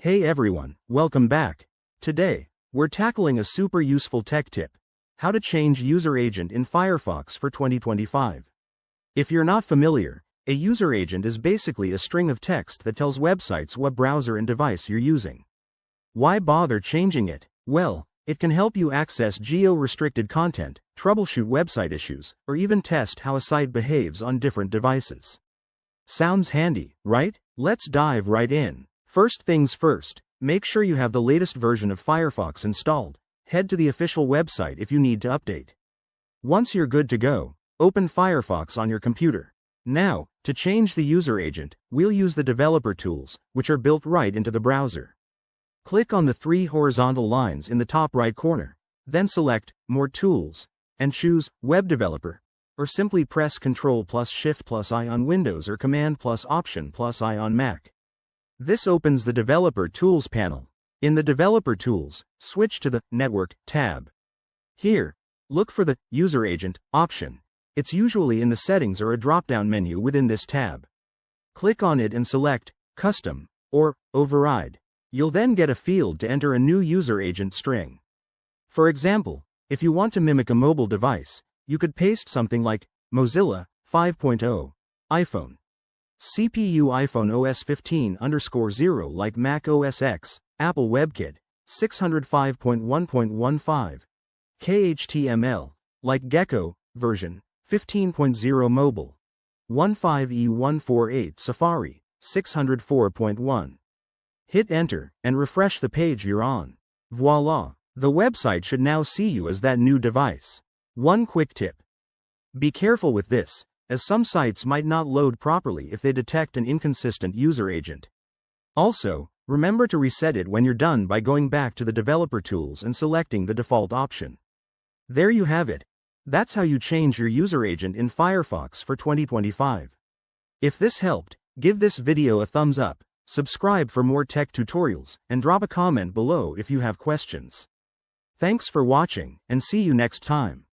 Hey everyone, welcome back. Today, we're tackling a super useful tech tip: how to change user agent in Firefox for 2025. If you're not familiar, a user agent is basically a string of text that tells websites what browser and device you're using. Why bother changing it? Well, it can help you access geo-restricted content, troubleshoot website issues, or even test how a site behaves on different devices. Sounds handy, right? Let's dive right in. First things first, make sure you have the latest version of Firefox installed. Head to the official website if you need to update. Once you're good to go, open Firefox on your computer. Now, to change the user agent, we'll use the developer tools, which are built right into the browser. Click on the three horizontal lines in the top right corner, then select More Tools, and choose Web Developer, or simply press Ctrl+Shift+I on Windows or Command+Option+I on Mac. This opens the Developer Tools panel. In the Developer Tools, switch to the Network tab. Here, look for the User Agent option. It's usually in the Settings or a drop-down menu within this tab. Click on it and select Custom or Override. You'll then get a field to enter a new user agent string. For example, if you want to mimic a mobile device, you could paste something like Mozilla 5.0 iPhone. CPU iPhone OS 15_0 like Mac OS X, Apple WebKit 605.1.15. KHTML, like Gecko, version 15.0 mobile. 15E148 Safari 604.1. Hit enter and refresh the page you're on. Voila! The website should now see you as that new device. One quick tip: be careful with this, as some sites might not load properly if they detect an inconsistent user agent. Also, remember to reset it when you're done by going back to the developer tools and selecting the default option. There you have it. That's how you change your user agent in Firefox for 2025. If this helped, give this video a thumbs up, subscribe for more tech tutorials, and drop a comment below if you have questions. Thanks for watching, and see you next time.